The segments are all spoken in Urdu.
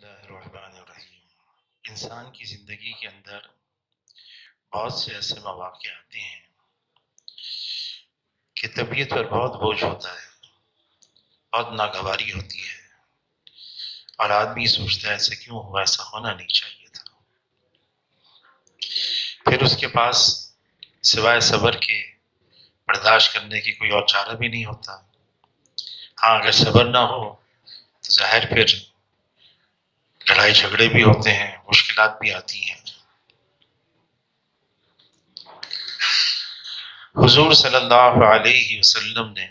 اللہ الرحمن الرحیم۔ انسان کی زندگی کے اندر بہت سے ایسے مواقع آتے ہیں کہ طبیعت پر بہت بوجھ ہوتا ہے، بہت ناگواری ہوتی ہے، اور آدمی سوچتا ہے ایسا کیوں ہوا، ایسا ہونا نہیں چاہیے تھا۔ پھر اس کے پاس سوائے صبر کے برداشت کرنے کی کوئی اور چارہ بھی نہیں ہوتا۔ ہاں، اگر صبر نہ ہو تو ظاہر پھر لڑائی جھگڑے بھی ہوتے ہیں، مشکلات بھی آتی ہیں۔ حضور صلی اللہ علیہ وسلم نے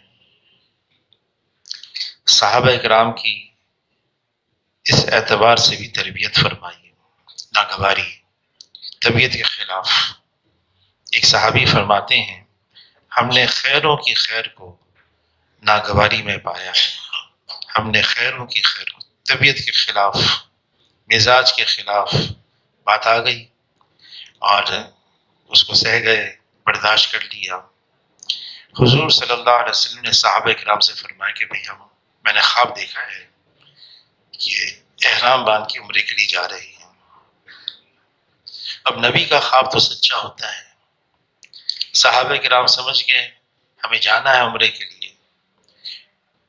صحابہ اکرام کی اس اعتبار سے بھی تربیت فرمائی، ناگواری، طبیعت کے خلاف۔ ایک صحابی فرماتے ہیں، ہم نے خیروں کی خیر کو ناگواری میں پایا ہے۔ ہم نے خیروں کی خیر کو، طبیعت کے خلاف، مزاج کے خلاف بات آ گئی اور اس کو سہ گئے، برداشت کر لیا۔ حضور صلی اللہ علیہ وسلم نے صحابہ کرام سے فرمایا کہ میں نے خواب دیکھا ہے کہ احرام باندھ کے عمرے کے لیے جا رہے ہیں۔ اب نبی کا خواب تو سچا ہوتا ہے۔ صحابہ کرام سمجھ گئے ہمیں جانا ہے عمرے کے لیے۔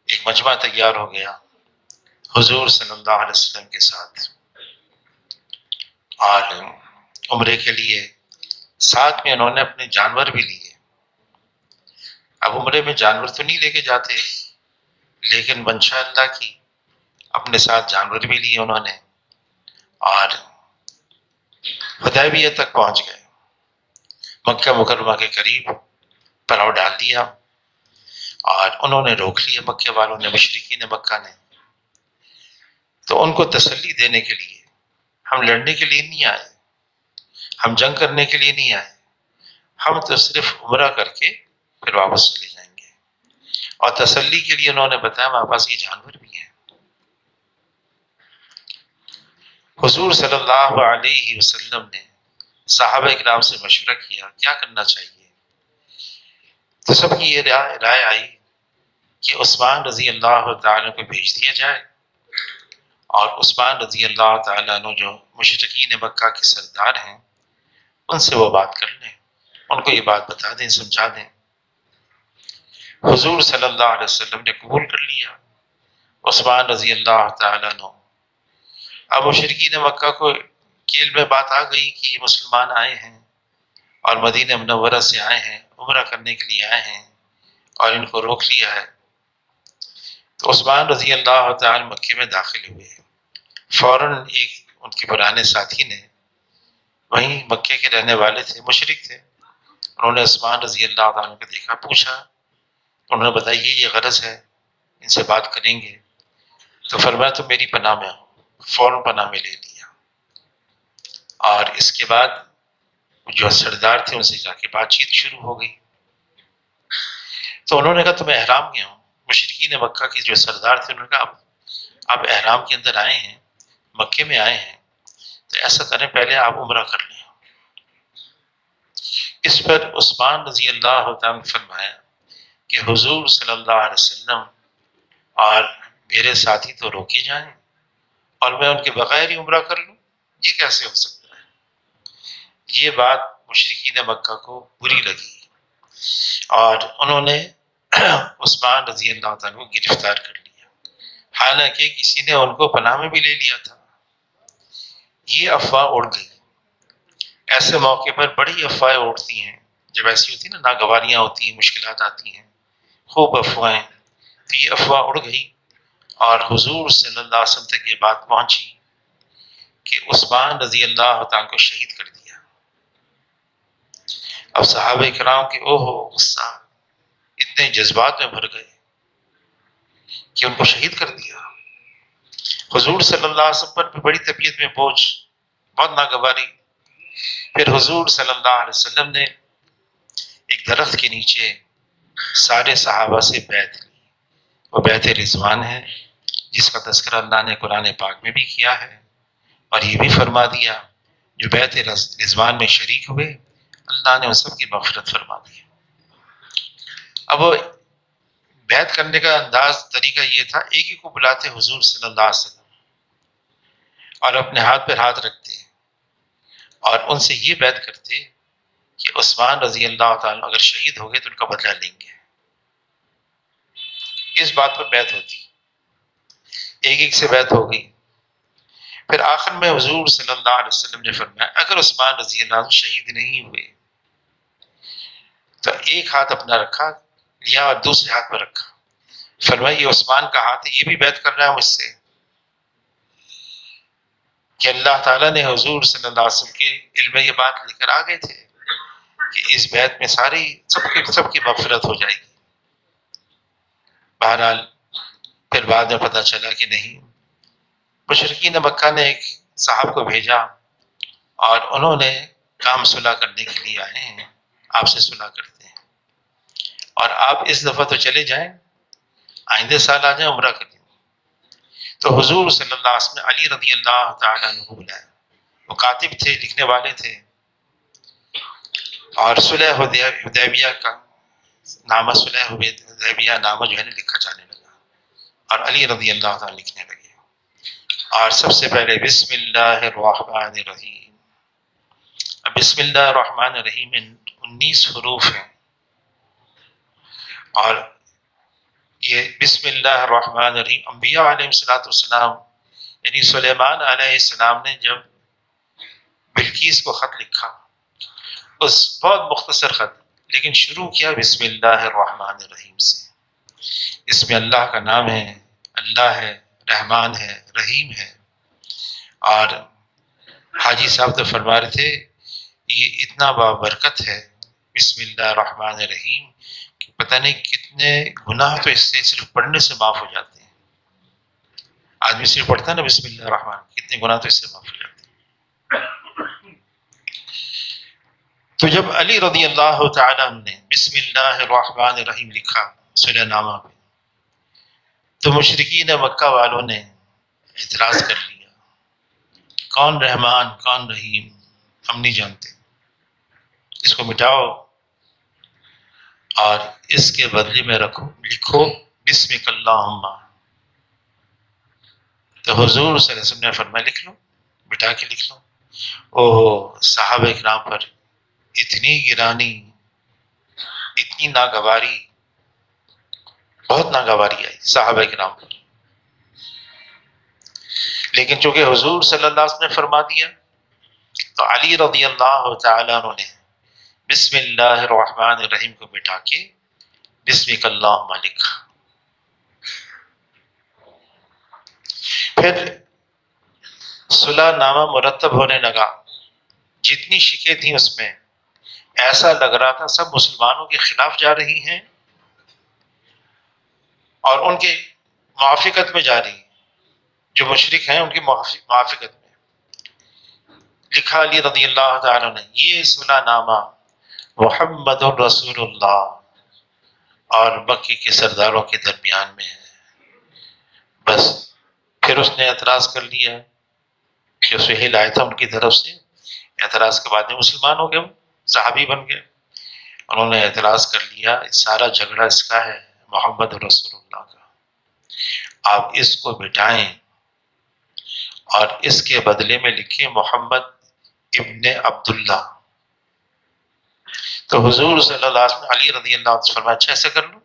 ایک مجمع تیار ہو گیا حضور صلی اللہ علیہ وسلم کے ساتھ، اور عمرے کے لیے ساتھ میں انہوں نے اپنے جانور بھی لیے۔ اب عمرے میں جانور تو نہیں لے کے جاتے، لیکن منشاء اللہ کی اپنے ساتھ جانور بھی لیے انہوں نے، اور حدیبیہ تک پہنچ گئے۔ مکہ مکرمہ کے قریب پڑاؤ ڈال دیا اور انہوں نے روک لیا، مکہ والوں نے، مشرکین مکہ نے۔ تو ان کو تسلی دینے کے لیے، ہم لڑنے کے لیے نہیں آئے، ہم جنگ کرنے کے لیے نہیں آئے، ہم تو صرف عمرہ کر کے پھر واپس چلے جائیں گے۔ اور تسلی کے لیے انہوں نے بتایا ہمارے پاس یہ جانور بھی ہیں۔ حضور صلی اللہ علیہ وسلم نے صحابہ کرام سے مشورہ کیا کیا کرنا چاہیے، تو سب کی یہ رائے آئی کہ عثمان رضی اللہ تعالیٰ کو بھیج دیا جائے، اور عثمان رضی اللہ تعالیٰ عنہ جو مشرکین مکہ کے سردار ہیں، ان سے وہ بات کر لیں، ان کو یہ بات بتا دیں، سمجھا دیں۔ حضور صلی اللہ علیہ وسلم نے قبول کر لیا عثمان رضی اللہ تعالیٰ عنہ۔ اب مشرکین مکہ کو کی علم میں بات آ گئی کہ یہ مسلمان آئے ہیں اور مدینہ منورہ سے آئے ہیں، عمرہ کرنے کے لیے آئے ہیں، اور ان کو روک لیا ہے۔ تو عثمان رضی اللہ تعالیٰ مکے میں داخل ہوئے، فوراً ایک ان کے پرانے ساتھی نے، وہیں مکے کے رہنے والے تھے، مشرک تھے، انہوں نے عثمان رضی اللہ تعالیٰ کو دیکھا، پوچھا، انہوں نے بتایا یہ غرض ہے، ان سے بات کریں گے۔ تو فرمایا تو میری پناہ میں ہو، فوراً پناہ میں لے لیا۔ اور اس کے بعد جو سردار تھے ان سے جا کے بات چیت شروع ہو گئی۔ تو انہوں نے کہا تم احرام میں ہو، مشرکین مکہ کے جو سردار تھے انہوں نے کہا آپ احرام کے اندر آئے ہیں، مکے میں آئے ہیں، تو ایسا کریں پہلے آپ عمرہ کر لیں۔ اس پر عثمان رضی اللہ تعالیٰ نے فرمایا کہ حضور صلی اللہ علیہ وسلم اور میرے ساتھی تو روکے جائیں اور میں ان کے بغیر ہی عمرہ کر لوں، یہ کیسے ہو سکتا ہے؟ یہ بات مشرکین مکہ کو بری لگی اور انہوں نے عثمان رضی اللہ تعالیٰ کو گرفتار کر لیا، حالانکہ کسی نے ان کو پناہ میں بھی لے لیا تھا۔ یہ افواہ اڑ گئی۔ ایسے موقع پر بڑی افواہیں اڑتی ہیں، جب ایسی ہوتی ہیں نا، ناگواریاں ہوتی ہیں، مشکلات آتی ہیں، خوب افواہیں، تو یہ افواہ اڑ گئی اور حضور صلی اللہ علیہ وسلم تک یہ بات پہنچی کہ عثمان رضی اللہ تعالیٰ کو شہید کر دیا۔ اب صحابہ کرام کے غصہ، اتنے جذبات میں بھر گئے کہ ان کو شہید کر دیا۔ حضور صلی اللہ علیہ وسلم پر بھی بڑی طبیعت میں بوجھ، بہت ناگواری۔ پھر حضور صلی اللہ علیہ وسلم نے ایک درخت کے نیچے سارے صحابہ سے بیعت لی، وہ بیعت رضوان ہے، جس کا تذکرہ اللہ نے قرآن پاک میں بھی کیا ہے، اور یہ بھی فرما دیا جو بیعت رضوان میں شریک ہوئے اللہ نے ان سب کی مغفرت فرما دی۔ اب بیعت کرنے کا انداز، طریقہ یہ تھا، ایک ہی کو بلاتے حضور صلی اللہ علیہ وسلم، اور اپنے ہاتھ پر ہاتھ رکھتے اور ان سے یہ بیعت کرتے کہ عثمان رضی اللہ تعالیٰ اگر شہید ہو گئے تو ان کا بدلہ لیں گے. اس بات پر بیعت ہوتی، ایک ایک سے بیعت ہو گئی. پھر آخر میں حضور صلی اللہ علیہ وسلم نے فرمایا اگر عثمان رضی اللہ عنہ شہید نہیں ہوئے تو ایک ہاتھ اپنا رکھا لیا اور دوسرے ہاتھ پر رکھا. فرمایا یہ عثمان کا ہاتھ ہے، یہ بھی بیعت کر رہا ہے مجھ سے کہ اللہ تعالیٰ نے حضور صلی اللہ علیہ وسلم کے علم میں یہ بات لے کر آ گئے تھے کہ اس بیعت میں ساری سب کی مغفرت ہو جائے گی. بہرحال پھر بعد میں پتہ چلا کہ نہیں، مشرکین مکہ نے ایک صاحب کو بھیجا اور انہوں نے کام صلح کرنے کے لیے آئے ہیں، آپ سے صلح کرتے ہیں اور آپ اس دفعہ تو چلے جائیں، آئندہ سال آ جائیں، عمرہ کریں. تو حضور صلی اللہ علیہ وسلم علی رضی اللہ تعالیٰ عنہ بلائے، وہ کاتب تھے، لکھنے والے تھے، اور صلح حدیبیہ کا نامہ، صلح حدیبیہ نامہ جو ہے نا لکھا جانے لگا اور علی رضی اللہ تعالیٰ لکھنے لگے. اور سب سے پہلے بسم اللہ الرحمن الرحیم. اب بسم اللہ الرحمن الرحیم میں 19 حروف ہیں اور یہ بسم اللہ الرحمن الرحیم انبیاء علیہ السلام یعنی سلیمان علیہ السلام نے جب بلقیس کو خط لکھا، اس بہت مختصر خط، لیکن شروع کیا بسم اللہ الرحمن الرحیم سے. اس میں اللہ کا نام ہے، اللہ ہے، رحمان ہے، رحیم ہے. اور حاجی صاحب تو فرما رہے تھے یہ اتنا بابرکت ہے بسم اللہ الرحمن الرحیم کہ پتہ نہیں کتنے گناہ تو اس سے صرف پڑھنے سے معاف ہو جاتے ہیں. آدمی صرف پڑھتا ہے نا بسم اللہ الرحمن، کتنے گناہ تو اس سے معاف ہو جاتے ہیں. تو جب علی رضی اللہ تعالیٰ نے بسم اللہ الرحمن الرحیم لکھا صلح نامہ پہ، تو مشرکین مکہ والوں نے اعتراض کر لیا، کون رحمان کون رحیم ہم نہیں جانتے، اس کو مٹاؤ اور اس کے بدلے میں لکھو بسمک اللہم. تو حضور صلی اللہ علیہ وسلم نے فرمایا لکھ لو، مٹا کے لکھ لو. صحابہ کرام پر اتنی گرانی، اتنی ناگواری، بہت ناگواری آئی صحابہ کرام پر. لیکن چونکہ حضور صلی اللہ علیہ وسلم نے فرما دیا تو علی رضی اللہ تعالیٰ عنہ نے بسم اللہ الرحمن الرحیم کو مٹا کے بسمک اللہم لکھا. پھر صلح نامہ مرتب ہونے لگا. جتنی شکیں تھیں اس میں ایسا لگ رہا تھا سب مسلمانوں کے خلاف جا رہی ہیں اور ان کے موافقت میں جا رہی ہیں، جو مشرک ہیں ان کی موافقت میں. لکھا علی رضی اللہ تعالیٰ نے یہ صلح نامہ محمد الرسول اللہ اور مکی کے سرداروں کے درمیان میں ہے. بس پھر اس نے اعتراض کر لیا کہ سہیل آیا تھا ان کی طرف سے، اعتراض کے بعد میں مسلمان ہو گئے، صحابی بن گئے. انہوں نے اعتراض کر لیا سارا جھگڑا اس کا ہے، محمد رسول اللہ کا، آپ اس کو مٹائیں اور اس کے بدلے میں لکھیں محمد ابن عبداللہ. تو حضور صلی اللہ علیہ وسلم علی رضی اللہ عنہ سے فرمایا اچھا ایسا کر لو.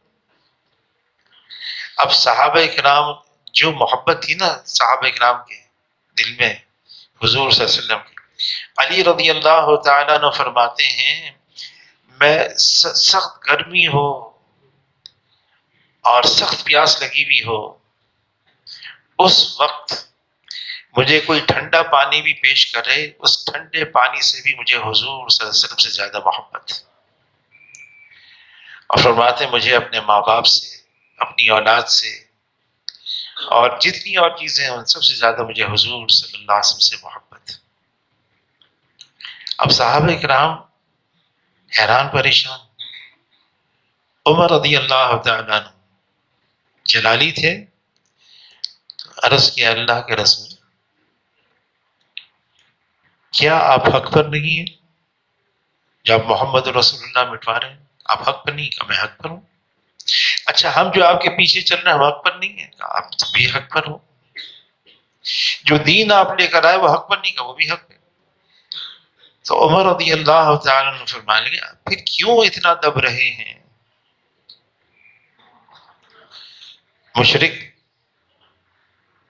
اب صحابہ کرام جو محبت تھی نا صحابہ کرام کے دل میں حضور صلی اللہ علیہ وسلم کی، علی رضی اللہ تعالیٰ عنہ فرماتے ہیں میں سخت گرمی ہو اور سخت پیاس لگی ہوئی ہو، اس وقت مجھے کوئی ٹھنڈا پانی بھی پیش کرے، اس ٹھنڈے پانی سے بھی مجھے حضور صلی اللہ علیہ وسلم سے زیادہ محبت. اور فرماتے ہیں مجھے اپنے ماں باپ سے، اپنی اولاد سے اور جتنی اور چیزیں ہیں ان سب سے زیادہ مجھے حضور صلی اللہ علیہ وسلم سے محبت. اب صحابہ کرام حیران پریشان. عمر رضی اللہ تعالیٰ عنہ جلالی تھے، عرض کیا اللہ کے رسول کیا آپ حق پر نہیں ہیں جب محمد رسول اللہ مٹوا رہے ہیں؟ آپ حق پر نہیں؟ کہ میں حق پر ہوں. اچھا ہم جو آپ کے پیچھے چل رہے ہیں ہم حق پر نہیں ہیں؟ کہ آپ بھی حق پر ہو. جو دین آپ لے کر آئے وہ حق بننے کا، وہ بھی حق ہے۔ تو عمر رضی اللہ تعالیٰ عنہ فرمانے لگے پھر کیوں اتنا دب رہے ہیں؟ مشرک،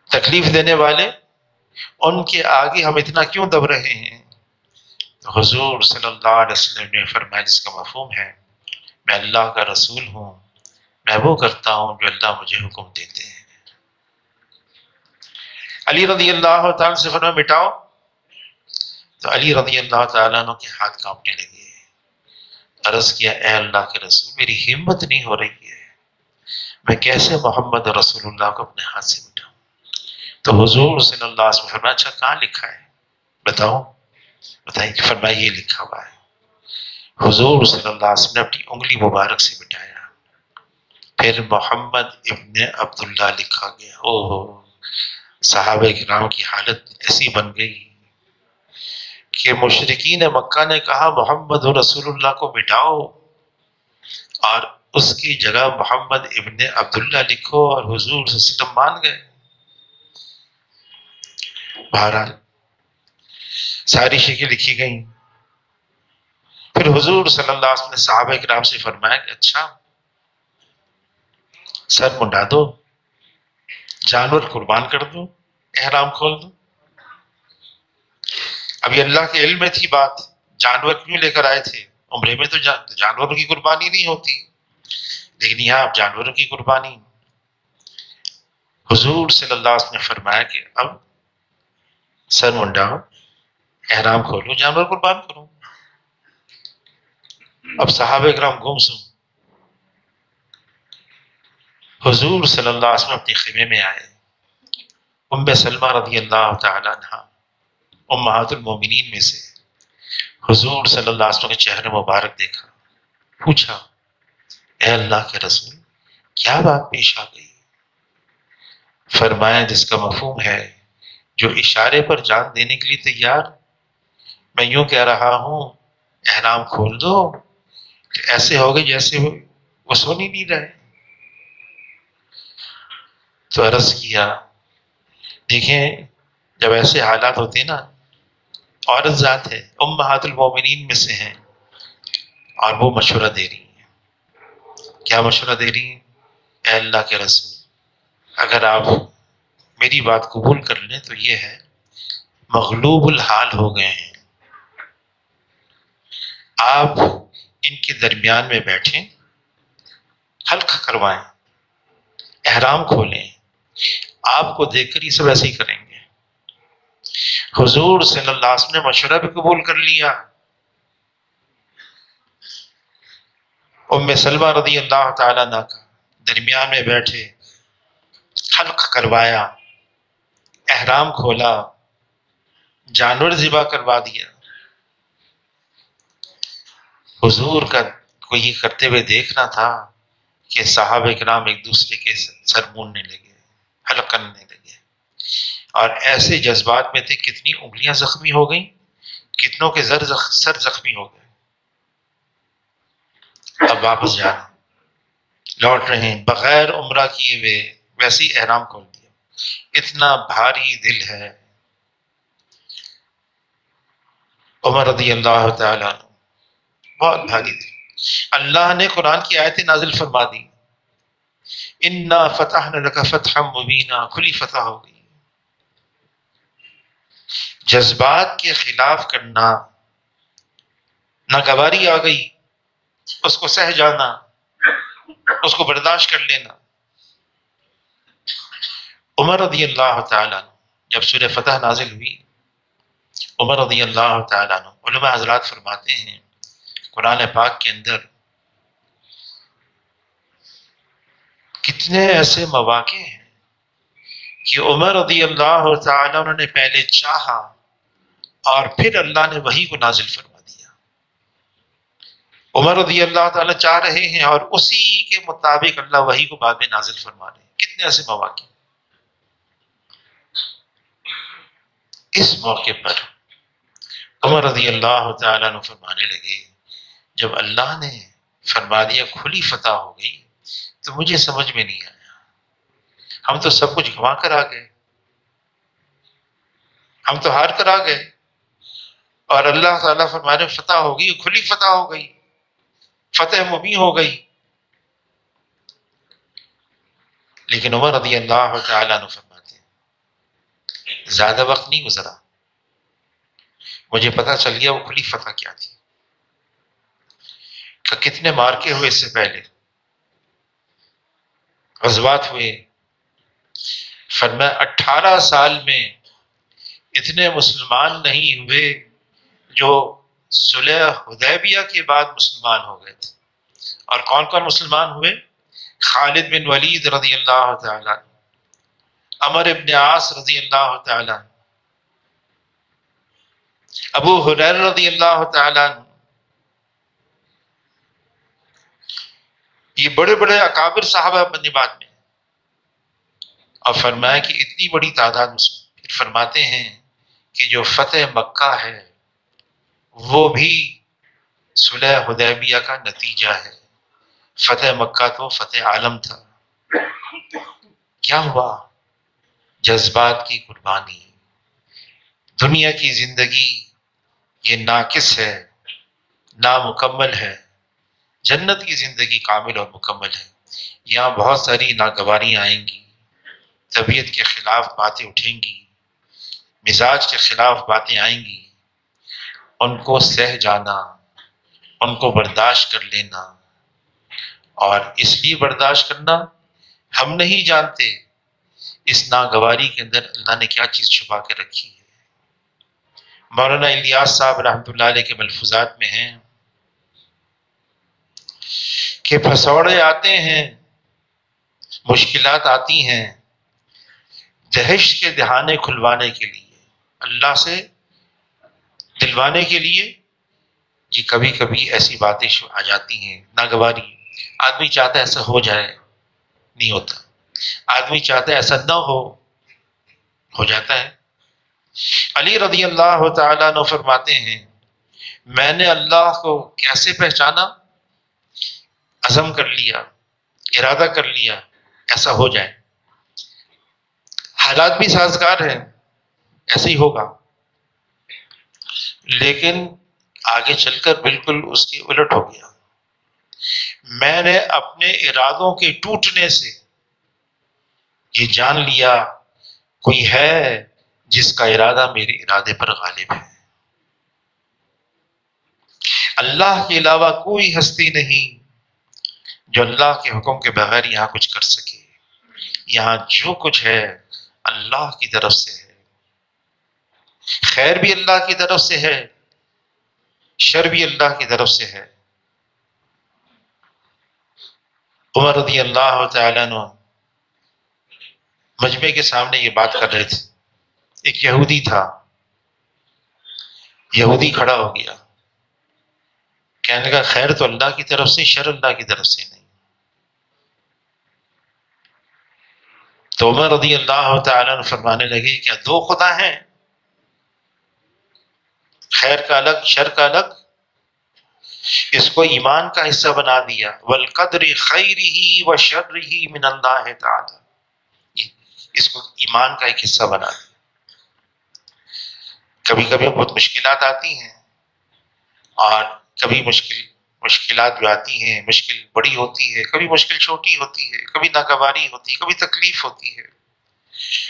تکلیف دینے والے، ان کے آگے ہم اتنا کیوں دب رہے ہیں؟ تو حضور صلی اللہ علیہ وسلم نے فرمایا جس کا مفہوم ہے میں اللہ کا رسول ہوں، میں وہ کرتا ہوں جو اللہ مجھے حکم دیتے ہیں۔ علی رضی اللہ تعالیٰ سے فرمایا مٹاؤ، تو علی رضی اللہ تعالیٰ عنہ کے ہاتھ کانپنے لگے۔ عرض کیا اے اللہ کے رسول میری ہمت نہیں ہو رہی ہے، میں کیسے محمد رسول اللہ کو اپنے ہاتھ سے مٹاؤں؟ تو حضور صلی اللہ علیہ وسلم فرمایا اچھا کہاں لکھا ہے بتاؤ؟ بتائیے۔ فرمایا یہ لکھا ہوا ہے۔ حضور صلی اللہ علیہ وسلم نے اپنی انگلی مبارک سے مٹایا، پھر محمد ابن عبداللہ لکھا گیا۔ اوہ، صحابہ کرام کی حالت ایسی بن گئی کہ مشرکین مکہ نے کہا محمد رسول اللہ کو مٹاؤ اور اس کی جگہ محمد ابن عبداللہ لکھو، اور حضور صلی اللہ علیہ وسلم مان گئے۔ بہرحال ساری شکلیں لکھی گئیں۔ پھر حضور صلی اللہ علیہ وسلم نے صحابہ کرام سے فرمایا کہ اچھا سر منڈا دو، جانور قربان کر دو، احرام کھول دو۔ ابھی اللہ کے علم میں تھی بات، جانور کیوں لے کر آئے تھے؟ عمرے میں تو جانوروں کی قربانی نہیں ہوتی، لیکن یہاں اب جانوروں کی قربانی۔ حضور صلی اللہ علیہ وسلم نے فرمایا کہ اب سر منڈاؤ، احرام کھولو، جانور قربان کرو۔ اب صحابہ کرام گمسم۔ حضور صلی اللہ علیہ وسلم اپنے خیمے میں آئے، ام سلمہ رضی اللہ تعالی عنہا امہات المومنین میں سے، حضور صلی اللہ علیہ وسلم کے چہرے مبارک دیکھا، پوچھا اے اللہ کے رسول کیا بات پیش آ گئی؟ فرمایا جس کا مفہوم ہے جو اشارے پر جان دینے کے لیے تیار، میں یوں کہہ رہا ہوں احرام کھول دو، کہ ایسے ہو گئے جیسے وہ سن ہی نہیں رہے۔ تو عرض کیا دیکھیں جب ایسے حالات ہوتے ہیں نا، عورت ذات ہے، امہات المومنین میں سے ہیں، اور وہ مشورہ دے رہی ہیں۔ کیا مشورہ دے رہی ہیں؟ اے اللہ کے رسول اگر آپ میری بات قبول کر لیں تو یہ ہے مغلوب الحال ہو گئے ہیں، آپ ان کے درمیان میں بیٹھیں، حلق کروائیں، احرام کھولیں، آپ کو دیکھ کر یہ سب ایسے ہی کریں گے۔ حضور صلی اللہ علیہ وسلم نے مشورہ بھی قبول کر لیا۔ ام سلمہ رضی اللہ تعالیٰ عنہ کا درمیان میں بیٹھے، حلق کروایا، احرام کھولا، جانور ذبح کروا دیا۔ حضور کا کو یہ کرتے ہوئے دیکھنا تھا کہ صحابہ کرام ایک دوسرے کے سر موننے لگے، حلق کرنے لگے، اور ایسے جذبات میں تھے کتنی انگلیاں زخمی ہو گئیں، کتنوں کے سر زخمی ہو گئے۔ اب واپس جانا، لوٹ رہے ہیں بغیر عمرہ کیے ہوئے، ویسے ہی احرام کھول دیا۔ اتنا بھاری دل ہے عمر رضی اللہ تعالیٰ عنہ، بہت بھاری دل۔ اللہ نے قرآن کی آیتیں نازل فرما دی، انا فتحنا لک فتحا مبینا، کھلی فتح ہو گئی۔ جذبات کے خلاف کرنا، ناگواری آ گئی، اس کو سہ جانا، اس کو برداشت کر لینا۔ عمر رضی اللہ تعالیٰ عنہ جب سورہ فتح نازل ہوئی، عمر رضی اللہ تعالیٰ عنہ، علماء حضرات فرماتے ہیں قرآن پاک کے اندر کتنے ایسے مواقع ہیں کہ عمر رضی اللہ تعالیٰ عنہ نے پہلے چاہا اور پھر اللہ نے وحی کو نازل فرما دیا۔ عمر رضی اللہ تعالیٰ چاہ رہے ہیں اور اسی کے مطابق اللہ وحی کو بعد میں نازل فرما رہے ہیں۔ کتنے ایسے مواقع۔ اس موقع پر عمر رضی اللہ تعالیٰ عنہ فرمانے لگے جب اللہ نے فرما دیا کھلی فتح ہو گئی تو مجھے سمجھ میں نہیں آیا، ہم تو سب کچھ گنوا کر آ گئے، ہم تو ہار کر آ گئے، اور اللہ تعالیٰ فرما رہے فتح ہوگی، کھلی فتح ہو گئی، فتح مبین ہو گئی۔ لیکن عمر رضی اللہ تعالیٰ عنہ فرماتے ہیں زیادہ وقت نہیں گزرا، مجھے پتہ چل گیا وہ کھلی فتح کیا تھی، کہ کتنے مارکے ہوئے اس سے پہلے، غزوات ہوئے۔ فرمایا 18 سال میں اتنے مسلمان نہیں ہوئے جو صلح حدیبیہ کے بعد مسلمان ہو گئے تھے۔ اور کون کون مسلمان ہوئے؟ خالد بن ولید رضی اللہ تعالیٰ، عمر ابن عاص رضی اللہ تعالیٰ، ابو ہریرہ رضی اللہ تعالیٰ، یہ بڑے بڑے اکابر صحابہ بننے بعد میں۔ اور فرمایا کہ اتنی بڑی تعداد مسلم، پھر فرماتے ہیں کہ جو فتح مکہ ہے وہ بھی صلح حدیبیہ کا نتیجہ ہے۔ فتح مکہ تو فتح عالم تھا، کیا ہوا؟ جذبات کی قربانی۔ دنیا کی زندگی یہ ناقص ہے، نامکمل ہے، جنت کی زندگی کامل اور مکمل ہے۔ یہاں بہت ساری ناگواریاں آئیں گی، طبیعت کے خلاف باتیں اٹھیں گی، مزاج کے خلاف باتیں آئیں گی، ان کو سہ جانا، ان کو برداشت کر لینا۔ اور اس لیے برداشت کرنا، ہم نہیں جانتے اس ناگواری کے اندر اللہ نے کیا چیز چھپا کے رکھی ہے۔ مولانا الیاس صاحب رحمۃ اللہ علیہ کے ملفوظات میں ہیں کہ پھسوڑے آتے ہیں، مشکلات آتی ہیں دہشت کے دہانے کھلوانے کے لیے، اللہ سے دلوانے کے لیے۔ یہ کبھی کبھی ایسی باتیں آ جاتی ہیں، ناگواری۔ آدمی چاہتا ہے ایسا ہو جائے، نہیں ہوتا۔ آدمی چاہتا ہے ایسا نہ ہو جاتا ہے۔ علی رضی اللہ تعالیٰ عنہ فرماتے ہیں میں نے اللہ کو کیسے پہچانا؟ عزم کر لیا، ارادہ کر لیا ایسا ہو جائے، حالات بھی سازگار ہیں، ایسے ہی ہوگا، لیکن آگے چل کر بالکل اس کی الٹ ہو گیا۔ میں نے اپنے ارادوں کے ٹوٹنے سے یہ جان لیا کوئی ہے جس کا ارادہ میرے ارادے پر غالب ہے۔ اللہ کے علاوہ کوئی ہستی نہیں جو اللہ کے حکم کے بغیر یہاں کچھ کر سکے۔ یہاں جو کچھ ہے اللہ کی طرف سے ہے، خیر بھی اللہ کی طرف سے ہے، شر بھی اللہ کی طرف سے ہے۔ عمر رضی اللہ تعالیٰ عنہ مجمع کے سامنے یہ بات کر رہے تھے، ایک یہودی تھا، یہودی کھڑا ہو گیا، کہنے لگا خیر تو اللہ کی طرف سے، شر اللہ کی طرف سے نہیں۔ تو عمر رضی اللہ تعالیٰ عنہ فرمانے لگے کیا دو خدا ہیں؟ خیر کا الگ، شر کا الگ؟ اس کو ایمان کا حصہ بنا دیا، والقدر خیرہ وشرہ من اللہ تعالی، اس کو ایمان کا ایک حصہ بنا دیا۔ کبھی کبھی بہت مشکلات آتی ہیں، اور کبھی مشکلات جو آتی ہیں مشکل بڑی ہوتی ہے، کبھی مشکل چھوٹی ہوتی ہے، کبھی ناگواری ہوتی ہے، کبھی تکلیف ہوتی ہے،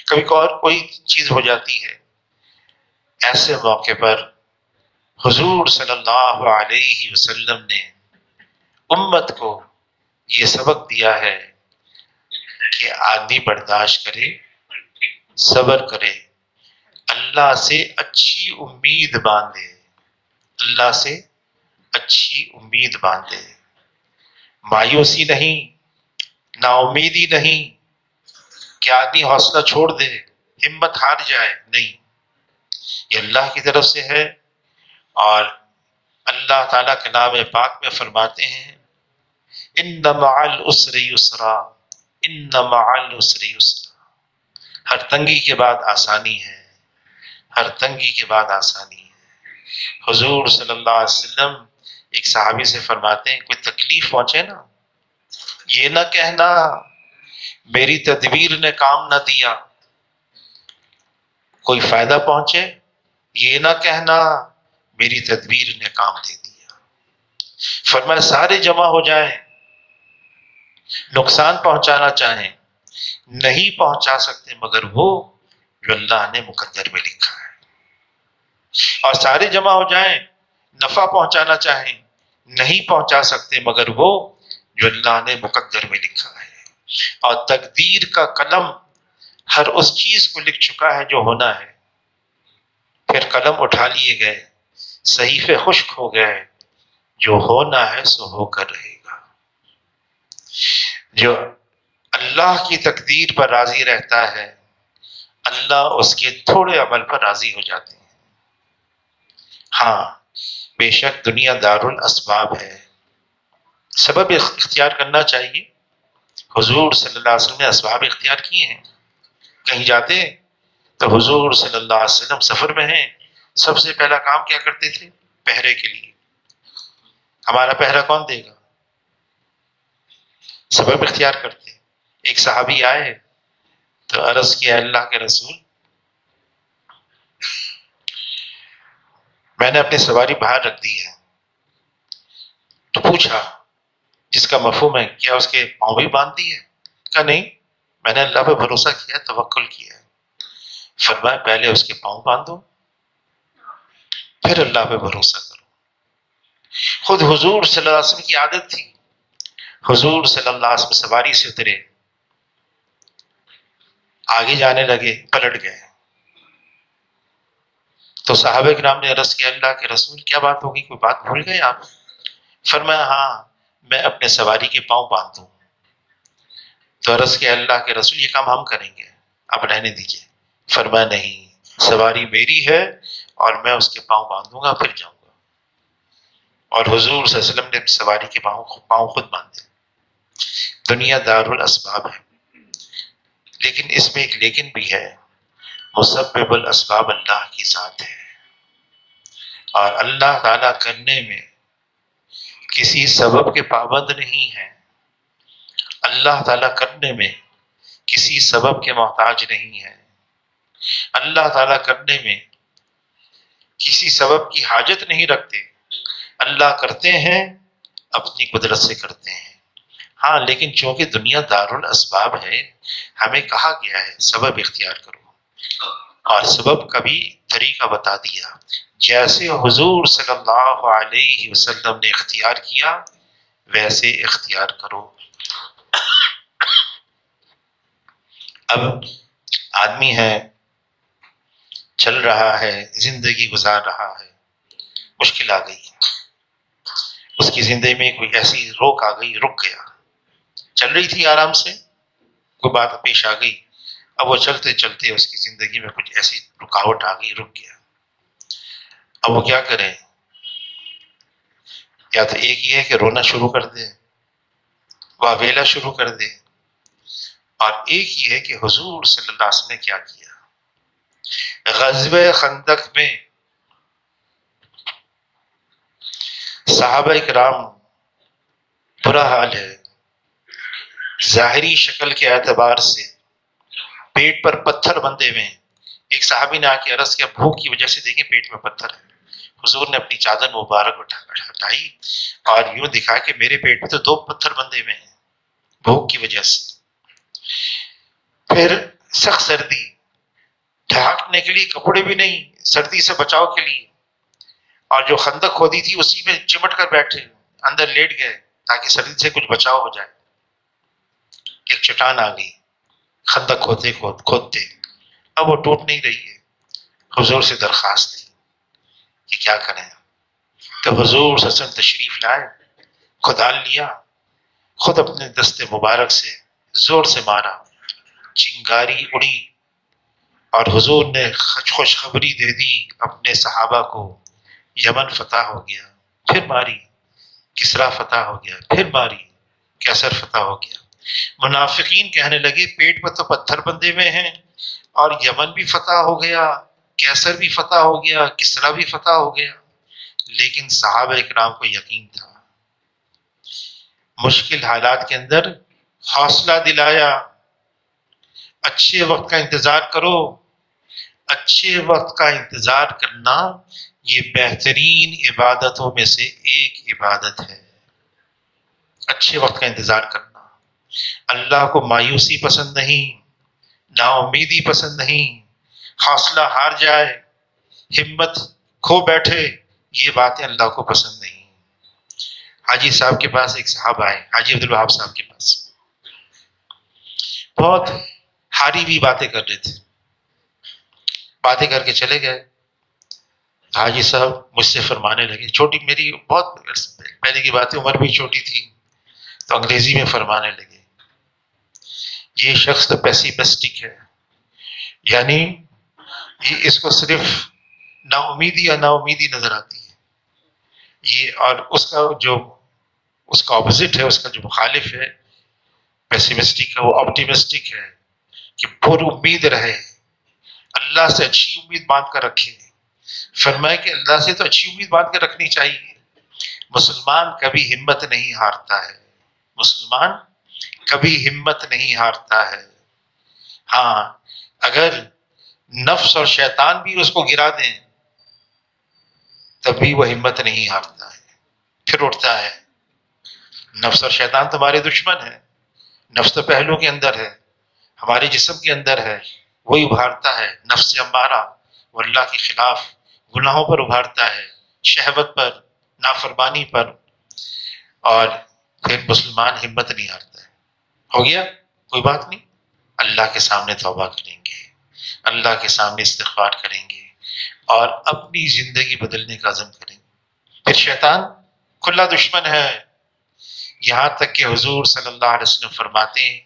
کبھی کوئی چیز ہو جاتی ہے۔ ایسے موقع پر حضور صلی اللہ علیہ وسلم نے امت کو یہ سبق دیا ہے کہ آدمی برداشت کرے، صبر کرے، اللہ سے اچھی امید باندھے، اللہ سے اچھی امید باندھے، مایوسی نہیں، نا امیدی نہیں کہ آدمی حوصلہ چھوڑ دے، ہمت ہار جائے، نہیں، یہ اللہ کی طرف سے ہے۔ اور اللہ تعالیٰ کلام پاک میں فرماتے ہیں ان مع العسر یسرا، ان مع العسر یسرا، ہر تنگی کے بعد آسانی ہے، ہر تنگی کے بعد آسانی ہے۔ حضور صلی اللہ علیہ وسلم ایک صحابی سے فرماتے ہیں کوئی تکلیف پہنچے نا، یہ نہ کہنا میری تدبیر نے کام نہ دیا، کوئی فائدہ پہنچے یہ نہ کہنا میری تدبیر نے کام دے دیا۔ فرمایا سارے جمع ہو جائیں، نقصان پہنچانا چاہیں، نہیں پہنچا سکتے مگر وہ جو اللہ نے مقدر میں لکھا ہے، اور سارے جمع ہو جائیں نفع پہنچانا چاہیں، نہیں پہنچا سکتے مگر وہ جو اللہ نے مقدر میں لکھا ہے۔ اور تقدیر کا قلم ہر اس چیز کو لکھ چکا ہے جو ہونا ہے، پھر قلم اٹھا لیے گئے، صحیفے خشک ہو گئے، جو ہونا ہے سو ہو کر رہے گا۔ جو اللہ کی تقدیر پر راضی رہتا ہے اللہ اس کے تھوڑے عمل پر راضی ہو جاتے ہیں۔ ہاں بے شک دنیا دارالاسباب ہے، سبب اختیار کرنا چاہیے۔ حضور صلی اللہ علیہ وسلم نے اسباب اختیار کیے ہیں، کہیں جاتے ہیں تو حضور صلی اللہ علیہ وسلم سفر میں ہیں، سب سے پہلا کام کیا کرتے تھے؟ پہرے کے لیے ہمارا پہرا کون دے گا؟ سبب اختیار کرتے۔ ایک صحابی آئے تو عرض کیا اللہ کے رسول میں نے اپنی سواری باہر رکھ دی ہے، تو پوچھا جس کا مفہوم ہے کیا اس کے پاؤں بھی باندھ دی ہے؟ کہا نہیں، میں نے اللہ پہ بھروسہ کیا، توکل کیا ہے۔ فرمایا پہلے اس کے پاؤں باندھو پھر اللہ پہ بھروسہ کرو۔ خود حضور صلی اللہ علیہ وسلم کی عادت تھی، حضور صلی اللہ علیہ وسلم سواری سے اترے، آگے جانے لگے، پلٹ گئے تو صحابہ کرام نے عرض کیا اللہ کے رسول کیا بات ہوگی، کوئی بات بھول گئے آپ؟ فرمایا ہاں میں اپنے سواری کے پاؤں باندھوں۔ تو عرض کیا اللہ کے رسول یہ کام ہم کریں گے، آپ رہنے دیجئے۔ فرمایا نہیں، سواری میری ہے اور میں اس کے پاؤں باندھوں گا پھر جاؤں گا۔ اور حضور صلی اللہ علیہ وسلم نے سواری کے پاؤں خود باندھے۔ دنیا دارالاسباب ہے، لیکن اس میں ایک لیکن بھی ہے، مسبب الاسباب اللہ کی ذات ہے، اور اللہ تعالیٰ کرنے میں کسی سبب کے پابند نہیں ہے، اللہ تعالیٰ کرنے میں کسی سبب کے محتاج نہیں ہے، اللہ تعالیٰ کرنے میں کسی سبب کی حاجت نہیں رکھتے، اللہ کرتے ہیں اپنی قدرت سے کرتے ہیں۔ ہاں لیکن چونکہ دنیا دارالاسباب ہے ہمیں کہا گیا ہے سبب اختیار کرو، اور سبب کا بھی طریقہ بتا دیا، جیسے حضور صلی اللہ علیہ وسلم نے اختیار کیا ویسے اختیار کرو۔ اب آدمی ہے چل رہا ہے، زندگی گزار رہا ہے، مشکل آ گئی، اس کی زندگی میں کوئی ایسی روک آ گئی، رک گیا، چل رہی تھی آرام سے، کوئی بات پیش آ گئی، اب وہ چلتے چلتے اس کی زندگی میں کچھ ایسی رکاوٹ آ گئی، رک گیا۔ اب وہ کیا کرے؟ یا تو ایک یہ ہے کہ رونا شروع کر دے، واویلا شروع کر دے، اور ایک یہ ہے کہ حضور صلی اللہ علیہ وسلم نے کیا کیا، غزوہ خندق میں صحابہ کرام برا حال ہے، ظاہری شکل کے اعتبار سے پیٹ پر پتھر بندھے ہوئے ہیں۔ ایک صحابی نے آ کے عرض کیا بھوک کی وجہ سے دیکھیں پیٹ میں پتھر ہے۔ حضور نے اپنی چادر مبارک ہٹائی اور یوں دکھا کہ میرے پیٹ میں تو 2 پتھر بندھے ہوئے ہیں بھوک کی وجہ سے۔ پھر سخت سردی، ڈھانکنے کے لیے کپڑے بھی نہیں، سردی سے بچاؤ کے لیے، اور جو خندق کھودی تھی اسی میں چمٹ کر بیٹھے، اندر لیٹ گئے تاکہ سردی سے کچھ بچاؤ ہو جائے۔ ایک چٹان آ گئی، خندق کھودتے اب وہ ٹوٹ نہیں رہی ہے، حضور سے درخواست تھی کہ کیا کریں، تو حضور صلی اللہ علیہ وسلم تشریف لائے، کھدان لیا، خود اپنے دست مبارک سے زور سے مارا، چنگاری اڑی، اور حضور نے خوشخبری دے دی اپنے صحابہ کو، یمن فتح ہو گیا، پھر ماری، کسرا فتح ہو گیا، پھر ماری، کیسر فتح ہو گیا۔ منافقین کہنے لگے پیٹ پر تو پتھر بندھے ہوئے ہیں اور یمن بھی فتح ہو گیا، کیسر بھی فتح ہو گیا، کسرا بھی فتح ہو گیا، لیکن صحابہ اکرام کو یقین تھا۔ مشکل حالات کے اندر حوصلہ دلایا، اچھے وقت کا انتظار کرو، اچھے وقت کا انتظار کرنا یہ بہترین عبادتوں میں سے ایک عبادت ہے۔ اچھے وقت کا انتظار کرنا۔ اللہ کو مایوسی پسند نہیں، نا امیدی پسند نہیں، حوصلہ ہار جائے، ہمت کھو بیٹھے، یہ باتیں اللہ کو پسند نہیں۔ حاجی صاحب کے پاس ایک صاحب آئے، حاجی عبدالوہاب صاحب کے پاس، بہت ہاری بھی باتیں کر رہے تھے، باتیں کر کے چلے گئے۔ حاجی صاحب مجھ سے فرمانے لگے، چھوٹی میری بہت پہلے کی بات ہے، عمر بھی چھوٹی تھی، تو انگریزی میں فرمانے لگے، یہ شخص تو پیسیمسٹک ہے، یعنی یہ اس کو صرف نا امیدی یا نا امیدی نظر آتی ہے یہ، اور اس کا جو اس کا اپوزٹ ہے، اس کا جو مخالف ہے پیسیمسٹک ہے، وہ آپٹیمسٹک ہے کہ پر امید رہے، اللہ سے اچھی امید باندھ کر رکھے۔ فرمائے کہ اللہ سے تو اچھی امید باندھ کر رکھنی چاہیے۔ مسلمان کبھی ہمت نہیں ہارتا ہے، مسلمان کبھی ہمت نہیں ہارتا ہے۔ ہاں، اگر نفس اور شیطان بھی اس کو گرا دیں تب بھی وہ ہمت نہیں ہارتا ہے، پھر اٹھتا ہے۔ نفس اور شیطان تمہارے دشمن ہے، نفس تو پہلو کے اندر ہے، ہمارے جسم کے اندر ہے، وہی ابھارتا ہے، نفس امارہ وہ اللہ کے خلاف گناہوں پر ابھارتا ہے، شہوت پر، نافرمانی پر، اور پھر مسلمان ہمت نہیں ہارتا ہے۔ ہو گیا، کوئی بات نہیں، اللہ کے سامنے توبہ کریں گے، اللہ کے سامنے استغفار کریں گے، اور اپنی زندگی بدلنے کا عزم کریں گے۔ پھر شیطان کھلا دشمن ہے، یہاں تک کہ حضور صلی اللہ علیہ وسلم فرماتے ہیں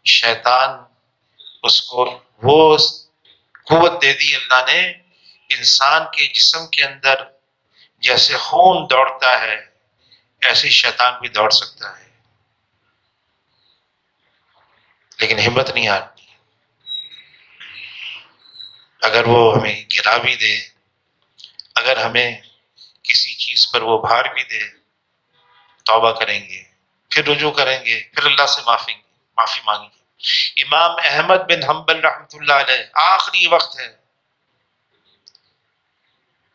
شیطان اس کو وہ قوت دے دی اللہ نے، انسان کے جسم کے اندر جیسے خون دوڑتا ہے ایسے شیطان بھی دوڑ سکتا ہے، لیکن ہمت نہیں آتی۔ اگر وہ ہمیں گرا بھی دے، اگر ہمیں کسی چیز پر وہ بھار بھی دے، توبہ کریں گے، پھر رجوع کریں گے، پھر اللہ سے معافی مانگیں گے۔ امام احمد بن حنبل رحمۃ اللہ علیہ، آخری وقت ہے،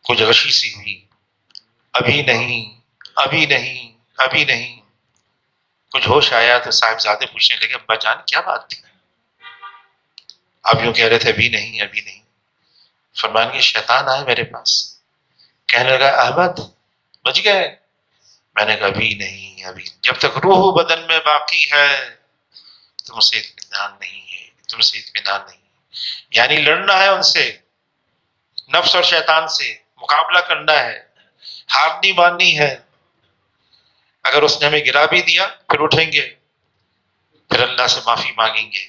کچھ غشی سی ہوئی، ابھی نہیں، ابھی نہیں، ابھی نہیں، کچھ ہوش آیا تو صاحبزادے پوچھنے لگے، ابا جان کیا بات تھی؟ آپ یوں کہہ رہے تھے ابھی نہیں، ابھی نہیں۔ فرمان کے شیطان آئے میرے پاس، کہنے لگا احمد بچ گئے؟ میں نے کہا ابھی نہیں، ابھی جب تک روح بدن میں باقی ہے تم سے اطمینان نہیں ہے، تم سے اطمینان نہیں ہے، یعنی لڑنا ہے ان سے، نفس اور شیطان سے مقابلہ کرنا ہے، ہار نہیں ماننی ہے۔ اگر اس نے ہمیں گرا بھی دیا پھر اٹھیں گے، پھر اللہ سے معافی مانگیں گے،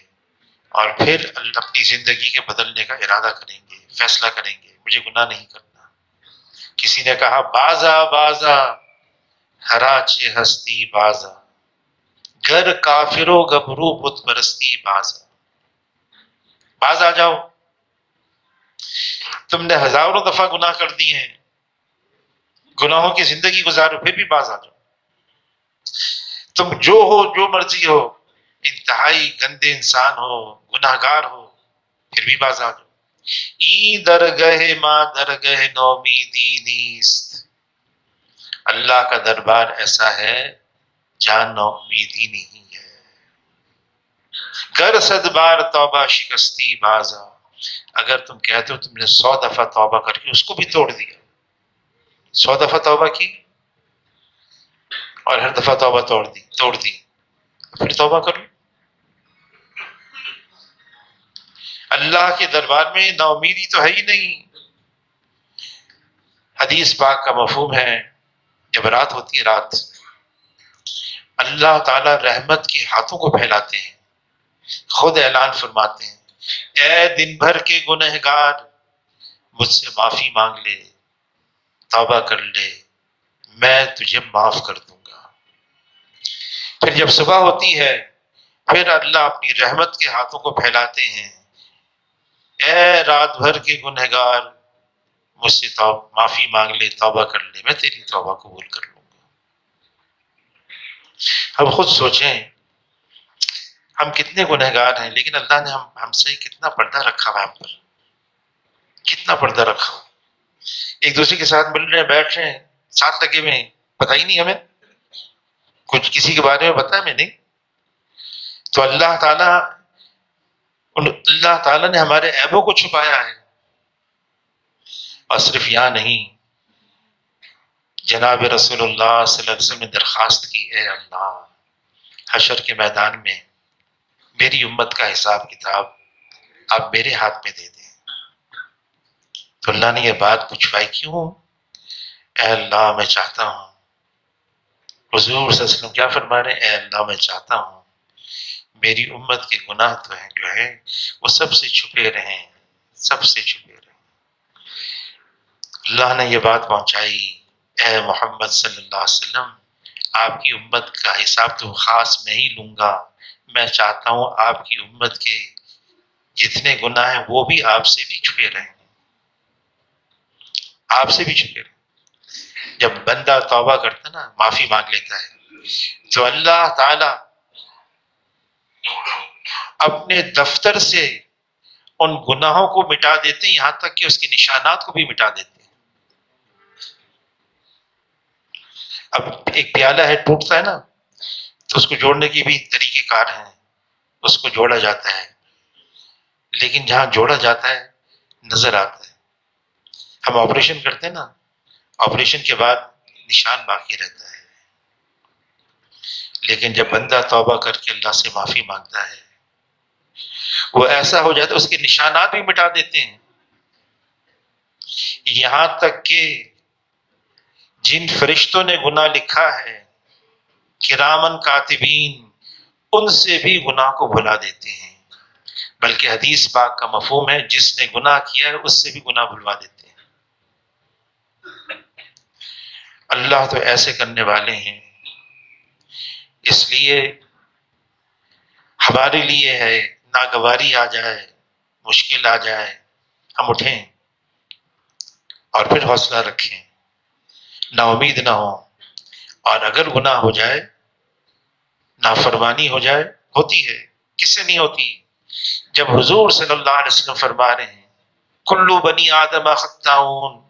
اور پھر اپنی زندگی کے بدلنے کا ارادہ کریں گے، فیصلہ کریں گے مجھے گناہ نہیں کرنا۔ کسی نے کہا بازا بازا ہرا چے ہستی بازا، گر کافرو گبرو بت پرستی بازا، باز آ جاؤ، تم نے ہزاروں دفعہ گناہ کر دی ہیں، گناہوں کی زندگی گزارو پھر بھی باز آ جاؤ، تم جو ہو، جو مرضی ہو، انتہائی گندے انسان ہو، گناہ گار ہو، پھر بھی باز آ جاؤ۔ این درگہ ماں درگہ نومیدی نیست، اللہ کا دربار ایسا ہے جہاں نومیدی نہیں ہے۔ گر صد بار توبہ شکستی بازا، اگر تم کہتے ہو تم نے 100 دفعہ توبہ کر کے اس کو بھی توڑ دیا، 100 دفعہ توبہ کی اور ہر دفعہ توبہ توڑ دی، پھر توبہ کرو۔ اللہ کے دربار میں نا امیدی تو ہے ہی نہیں۔ حدیث پاک کا مفہوم ہے، جب رات ہوتی ہے، رات اللہ تعالیٰ رحمت کے ہاتھوں کو پھیلاتے ہیں، خود اعلان فرماتے ہیں اے دن بھر کے گنہگار مجھ سے معافی مانگ لے، توبہ کر لے، میں تجھے معاف کر دوں گا۔ پھر جب صبح ہوتی ہے پھر اللہ اپنی رحمت کے ہاتھوں کو پھیلاتے ہیں اے رات بھر کے گنہگار مجھ سے معافی مانگ لے، توبہ کر لے، میں تیری توبہ قبول کر لوں گا۔ ہم خود سوچیں ہم کتنے گنہگار ہیں، لیکن اللہ نے ہم سے کتنا پردہ رکھا ہوا ہم پر۔ کتنا پردہ رکھا، ایک دوسرے کے ساتھ مل رہے ہیں، بیٹھ رہے ہیں، ساتھ لگے ہوئے ہیں، پتہ ہی نہیں ہمیں، کچھ کسی کے بارے میں پتہ ہمیں نہیں. تو اللہ تعالیٰ نے ہمارے عیبوں کو چھپایا ہے. اور صرف یہاں نہیں، جناب رسول اللہ صلی اللہ علیہ وسلم نے درخواست کی، اے اللہ حشر کے میدان میں میری امت کا حساب کتاب آپ میرے ہاتھ میں دے دیں. تو اللہ نے یہ بات پوچھوائی، کیوں؟ اے اللہ میں چاہتا ہوں، حضور صلی اللہ علیہ وسلم کیا فرما رہے ہیں؟ اے اللہ میں چاہتا ہوں میری امت کے گناہ تو ہیں جو ہے وہ سب سے چھپے رہیں، سب سے چھپے رہیں. اللہ نے یہ بات پہنچائی، اے محمد صلی اللہ علیہ وسلم آپ کی امت کا حساب تو خاص میں ہی لوں گا، میں چاہتا ہوں آپ کی امت کے جتنے گناہ ہیں وہ بھی آپ سے بھی چھپے رہیں، آپ سے بھی چھپے رہیں. جب بندہ توبہ کرتا نا، معافی مانگ لیتا ہے، تو اللہ تعالی اپنے دفتر سے ان گناہوں کو مٹا دیتے ہیں، یہاں تک کہ اس کے نشانات کو بھی مٹا دیتے ہیں. اب ایک پیالہ ہے ٹوٹتا ہے نا، تو اس کو جوڑنے کی بھی طریقہ کار ہیں، اس کو جوڑا جاتا ہے، لیکن جہاں جوڑا جاتا ہے نظر آتا ہے. ہم آپریشن کرتے ہیں نا، آپریشن کے بعد نشان باقی رہتا ہے، لیکن جب بندہ توبہ کر کے اللہ سے معافی مانگتا ہے، وہ ایسا ہو جاتا ہے اس کے نشانات بھی مٹا دیتے ہیں. یہاں تک کہ جن فرشتوں نے گناہ لکھا ہے، کرامن کاتبین، ان سے بھی گناہ کو بھلا دیتے ہیں. بلکہ حدیث پاک کا مفہوم ہے، جس نے گناہ کیا ہے اس سے بھی گناہ بھلوا دیتے ہیں. اللہ تو ایسے کرنے والے ہیں. اس لیے ہمارے لیے ہے، ناگواری آ جائے، مشکل آ جائے، ہم اٹھیں اور پھر حوصلہ رکھیں، نا امید نہ ہو. اور اگر گناہ ہو جائے، نافرمانی ہو جائے، ہوتی ہے، کس سے نہیں ہوتی؟ جب حضور صلی اللہ علیہ وسلم فرما رہے ہیں کلو بنی آدم خطاؤن،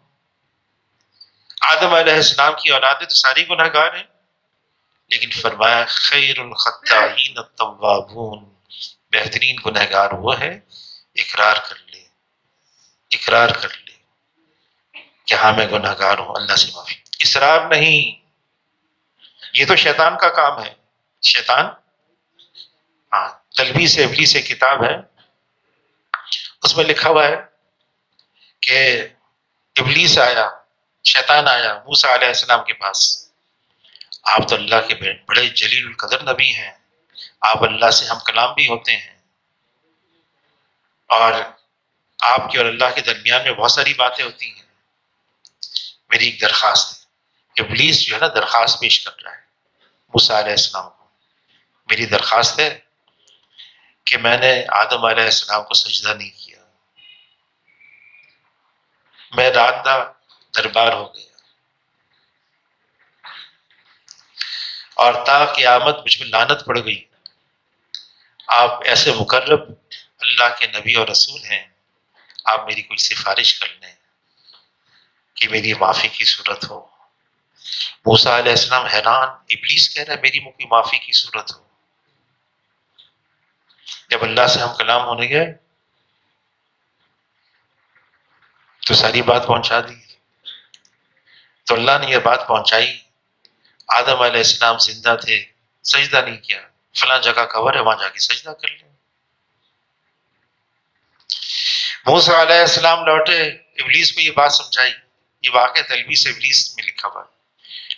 آدم علیہ السلام کی اولادیں تو ساری گناہ گار ہیں، لیکن فرمایا خیر الخطائین التوابون، بہترین گناہ گار وہ ہے اقرار کر لے، اقرار کر لے کہ ہاں میں گناہ گار ہوں، اللہ سے معافی. اصرار نہیں، یہ تو شیطان کا کام ہے. شیطان، ہاں، تلبیس ابلیس سے کتاب ہے، اس میں لکھا ہوا ہے کہ ابلیس آیا، شیطان آیا موسیٰ علیہ السلام کے پاس. آپ تو اللہ کے بڑے جلیل القدر نبی ہیں، آپ اللہ سے ہم کلام بھی ہوتے ہیں، اور آپ کے اور اللہ کے درمیان میں بہت ساری باتیں ہوتی ہیں، میری ایک درخواست ہے. ابلیس جو ہے نا درخواست پیش کر رہا ہے موسیٰ علیہ السلام کو، میری درخواست ہے کہ میں نے آدم علیہ السلام کو سجدہ نہیں کیا، میں رات دا دربار ہو گیا، اور تا قیامت مجھ پہ لعنت پڑ گئی. آپ ایسے مقرب اللہ کے نبی اور رسول ہیں، آپ میری کوئی سفارش کر لیں کہ میری معافی کی صورت ہو. موسیٰ علیہ السلام حیران، ابلیس کہہ رہا ہے میری کوئی معافی کی صورت ہو. جب اللہ سے ہم کلام ہونے گئے تو ساری بات پہنچا دی. تو اللہ نے یہ بات پہنچائی، آدم علیہ السلام زندہ تھے، سجدہ نہیں کیا، فلاں جگہ قبر ہے وہاں جا کے سجدہ کر لیں. موسیٰ علیہ السلام لوٹے، ابلیس کو یہ بات سمجھائی، یہ واقعہ تلبیس ابلیس میں لکھا ہوا.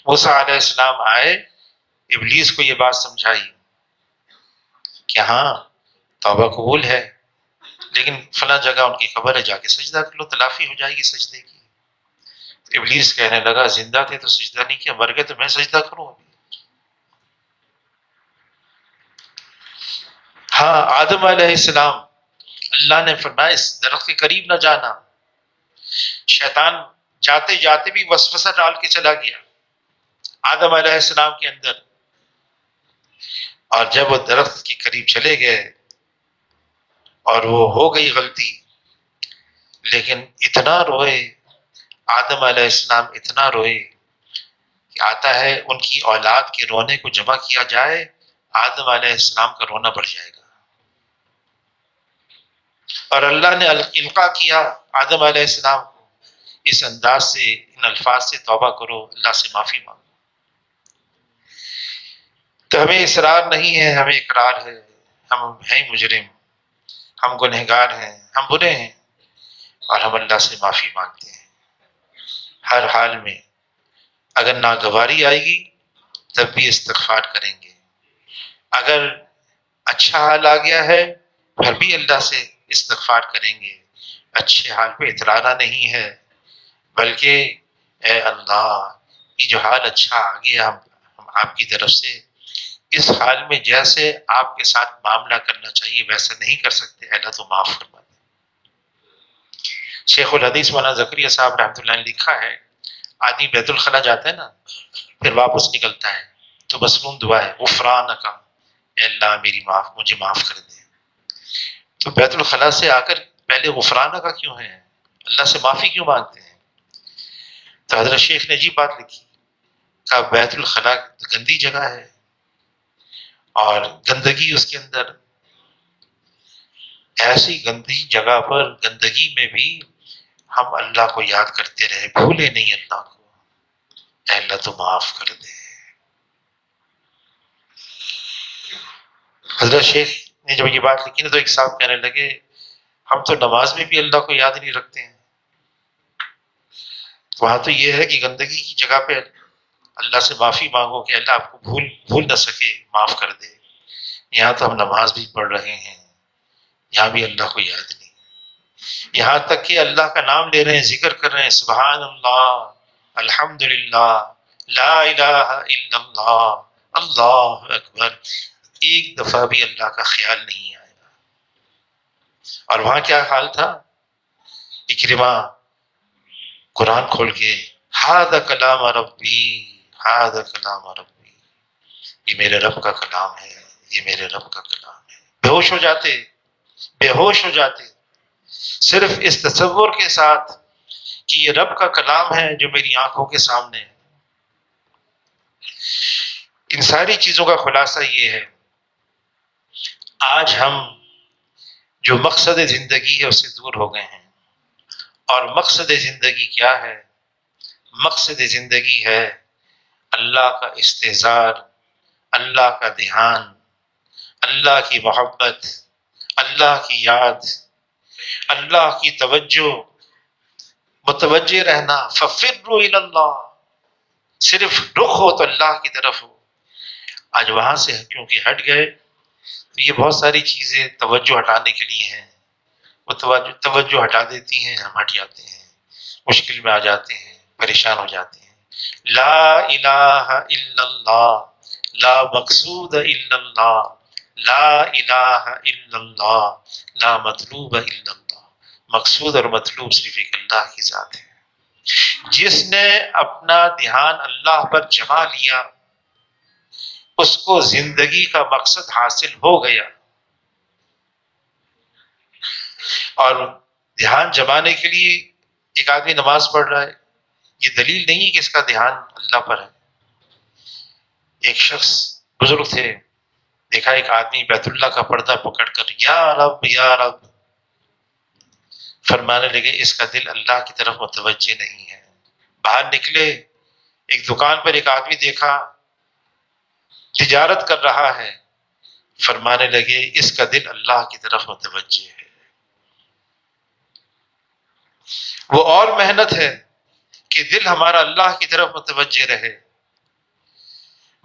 موسیٰ علیہ السلام آئے، ابلیس کو یہ بات سمجھائی کہ ہاں توبہ قبول ہے، لیکن فلاں جگہ ان کی قبر ہے، جا کے سجدہ کر لو، تلافی ہو جائے گی سجدے کی. ابلیس کہنے لگا زندہ تھے تو سجدہ نہیں کیا، مر گئے تو میں سجدہ کروں. ہاں آدم علیہ السلام، اللہ نے فرمایا اس درخت کے قریب نہ جانا. شیطان جاتے جاتے بھی وسوسہ ڈال کے چلا گیا آدم علیہ السلام کے اندر، اور جب وہ درخت کے قریب چلے گئے اور وہ ہو گئی غلطی، لیکن اتنا روئے آدم علیہ السلام، اتنا روئے کہ آتا ہے ان کی اولاد کے رونے کو جمع کیا جائے، آدم علیہ السلام کا رونا بڑھ جائے گا. اور اللہ نے القاء کیا آدم علیہ السلام کو اس انداز سے، ان الفاظ سے، توبہ کرو، اللہ سے معافی مانگو. تو ہمیں اصرار نہیں ہے، ہمیں اقرار ہے، ہم ہیں مجرم، ہم گنہگار ہیں، ہم برے ہیں، اور ہم اللہ سے معافی مانگتے ہیں ہر حال میں. اگر ناگواری آئے گی تب بھی استغفار کریں گے، اگر اچھا حال آ گیا ہے پھر بھی اللہ سے استغفار کریں گے. اچھے حال پہ اترانا نہیں ہے، بلکہ اے اللہ یہ جو حال اچھا آ گیا ہم آپ کی طرف سے، اس حال میں جیسے آپ کے ساتھ معاملہ کرنا چاہیے ویسا نہیں کر سکتے، اللہ تو معاف فرما دیں. شیخ الحدیث مولانا زکریا صاحب رحمۃ اللہ نے لکھا ہے، آدمی بیت الخلا جاتا ہے نا، پھر واپس نکلتا ہے تو مصنون دعا ہے غفرانک، اے اللہ مجھے معاف کر دے. تو بیت الخلا سے آ کر پہلے غفرانک کیوں ہے، اللہ سے معافی کیوں مانگتے ہیں؟ تو حضرت شیخ نے عجیب بات لکھی، کہا بیت الخلا گندی جگہ ہے اور گندگی اس کے اندر، ایسی گندی جگہ پر گندگی میں بھی ہم اللہ کو یاد کرتے رہے، بھولے نہیں اللہ کو، اے اللہ تو معاف کر دے. حضرت شیخ نے جب یہ بات لکھی نا تو ایک صاحب کہنے لگے ہم تو نماز میں بھی اللہ کو یاد نہیں رکھتے ہیں. وہاں تو یہ ہے کہ گندگی کی جگہ پہ اللہ سے معافی مانگو کہ اللہ آپ کو بھول نہ سکے، معاف کر دے. یہاں تو ہم نماز بھی پڑھ رہے ہیں، یہاں بھی اللہ کو یاد نہیں، یہاں تک کہ اللہ کا نام لے رہے ہیں، ذکر کر رہے ہیں، سبحان اللہ، الحمدللہ، لا الہ الا اللہ، اللہ اکبر، ایک دفعہ بھی اللہ کا خیال نہیں آیا. اور وہاں کیا حال تھا؟ اکرمہ قرآن کھول کے ھذا کلام ربی، ھذا کلام ربی، یہ میرے رب کا کلام ہے، یہ میرے رب کا کلام ہے. بے ہوش ہو جاتے صرف اس تصور کے ساتھ کہ یہ رب کا کلام ہے جو میری آنکھوں کے سامنے ہے. ان ساری چیزوں کا خلاصہ یہ ہے، آج ہم جو مقصد زندگی ہے اس سے دور ہو گئے ہیں. اور مقصد زندگی کیا ہے؟ مقصد زندگی ہے اللہ کا استحضار، اللہ کا دھیان، اللہ کی محبت، اللہ کی یاد، اللہ کی توجہ، متوجہ رہنا. ففروا الی اللہ، صرف رخ ہو تو اللہ کی طرف ہو. آج وہاں سے کیونکہ ہٹ گئے تو یہ بہت ساری چیزیں توجہ ہٹانے کے لیے ہیں، وہ توجہ ہٹا دیتی ہیں، ہم ہٹ جاتے ہیں، مشکل میں آ جاتے ہیں، پریشان ہو جاتے ہیں. لا الہ الا اللہ، لا مقصود الا اللہ، لا الہ الا اللہ، لا مطلوب الا اللہ. مقصود اور مطلوب صرف ایک اللہ کی ذات ہے. جس نے اپنا دھیان اللہ پر جما لیا اس کو زندگی کا مقصد حاصل ہو گیا. اور دھیان جمانے کے لیے ایک آدمی نماز پڑھ رہا ہے، یہ دلیل نہیں ہے کہ اس کا دھیان اللہ پر ہے. ایک شخص بزرگ تھے، دیکھا ایک آدمی بیت اللہ کا پردہ پکڑ کر یا رب یا رب فرمانے لگے، اس کا دل اللہ کی طرف متوجہ نہیں ہے. باہر نکلے، ایک دکان پر ایک آدمی دیکھا تجارت کر رہا ہے، فرمانے لگے اس کا دل اللہ کی طرف متوجہ ہے. وہ اور محنت ہے کہ دل ہمارا اللہ کی طرف متوجہ رہے.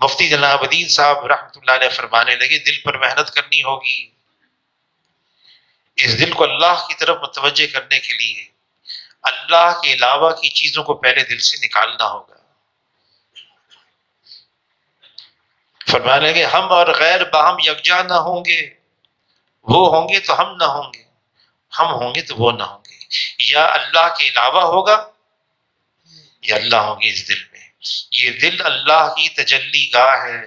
مفتی جناب الدین صاحب رحمۃ اللہ علیہ فرمانے لگے دل پر محنت کرنی ہوگی. اس دل کو اللہ کی طرف متوجہ کرنے کے لیے اللہ کے علاوہ کی چیزوں کو پہلے دل سے نکالنا ہوگا. فرمانے لگے ہم اور غیر باہم یکجا نہ ہوں گے، وہ ہوں گے تو ہم نہ ہوں گے، ہم ہوں گے تو وہ نہ ہوں گے. یا اللہ کے علاوہ ہوگا یا اللہ ہوں گے اس دل میں. یہ دل اللہ کی تجلی گاہ ہے،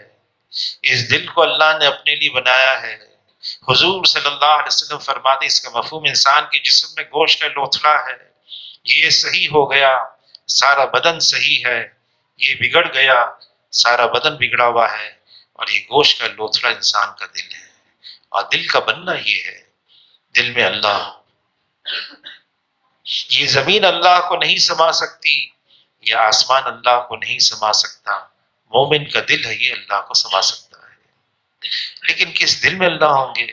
اس دل کو اللہ نے اپنے لیے بنایا ہے. حضور صلی اللہ علیہ وسلم فرماتے اس کا مفہوم انسان کے جسم میں گوشت کا لوتھڑا ہے، یہ صحیح ہو گیا سارا بدن صحیح ہے، یہ بگڑ گیا سارا بدن بگڑا ہوا ہے، اور یہ گوشت کا لوتھڑا انسان کا دل ہے۔ اور دل کا بننا یہ ہے، دل میں اللہ، یہ زمین اللہ کو نہیں سما سکتی، یہ آسمان اللہ کو نہیں سما سکتا، مومن کا دل ہے یہ اللہ کو سما سکتا ہے۔ لیکن کس دل میں اللہ ہوں گے؟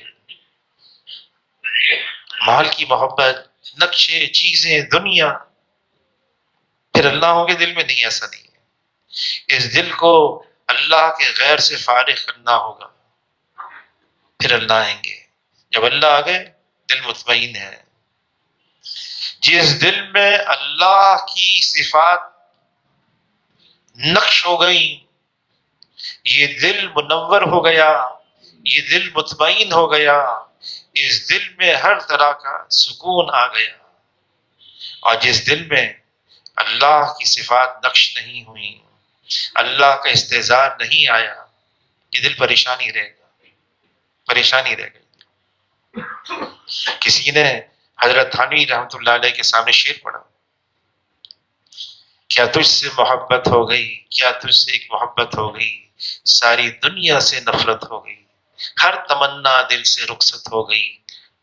مال کی محبت، نقشے، چیزیں، دنیا، پھر اللہ ہوں گے دل میں؟ نہیں، ایسا نہیں ہے۔ اس دل کو اللہ کے غیر سے فارغ کرنا ہوگا، پھر اللہ آئیں گے۔ جب اللہ آ گئے دل مطمئن ہے۔ جس دل میں اللہ کی صفات نقش ہو گئی، یہ دل منور ہو گیا، یہ دل مطمئن ہو گیا، اس دل میں ہر طرح کا سکون آ گیا۔ اور جس دل میں اللہ کی صفات نقش نہیں ہوئی، اللہ کا استحضار نہیں آیا، یہ دل پریشانی رہے گا، پریشانی رہے گا۔ کسی نے حضرت تھانوی رحمۃ اللہ علیہ کے سامنے شعر پڑھا، کیا تجھ سے محبت ہو گئی، کیا تجھ سے ایک محبت ہو گئی، ساری دنیا سے نفرت ہو گئی، ہر تمنا دل سے رخصت ہو گئی،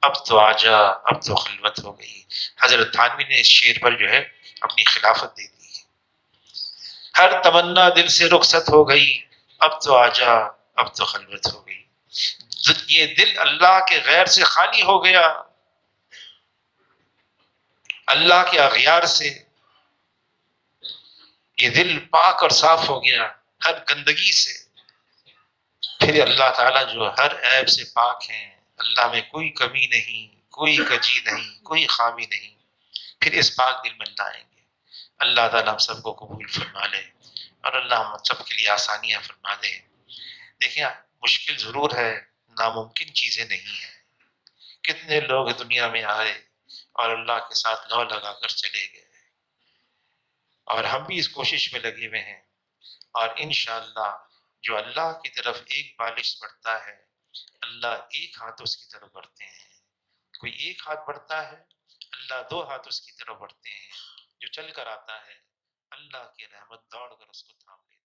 اب تو آجا اب تو خلوت ہو گئی۔ حضرت تھانوی نے اس شعر پر جو ہے اپنی خلافت دے دی۔ ہر تمنا دل سے رخصت ہو گئی، اب تو آجا اب تو خلوت ہو گئی۔ یہ دل اللہ کے غیر سے خالی ہو گیا، اللہ کے اغیار سے یہ دل پاک اور صاف ہو گیا ہر گندگی سے۔ پھر اللہ تعالیٰ جو ہر عیب سے پاک ہیں، اللہ میں کوئی کمی نہیں، کوئی کجی نہیں، کوئی خامی نہیں، پھر اس پاک دل میں اللہ آئیں گے۔ اللہ تعالیٰ ہم سب کو قبول فرما لے، اور اللہ ہم سب کے لیے آسانیاں فرما دے۔ دیکھیں مشکل ضرور ہے، ناممکن چیزیں نہیں ہیں۔ کتنے لوگ دنیا میں آئے اور اللہ کے ساتھ لو لگا کر چلے گئے، اور ہم بھی اس کوشش میں لگے ہوئے ہیں، اور انشاءاللہ جو اللہ کی طرف ایک بالش بڑھتا ہے، اللہ ایک ہاتھ اس کی طرف بڑھتے ہیں۔ کوئی ایک ہاتھ بڑھتا ہے، اللہ دو ہاتھ اس کی طرف بڑھتے ہیں۔ جو چل کر آتا ہے، اللہ کی رحمت دوڑ کر اس کو تھام لیتی ہے۔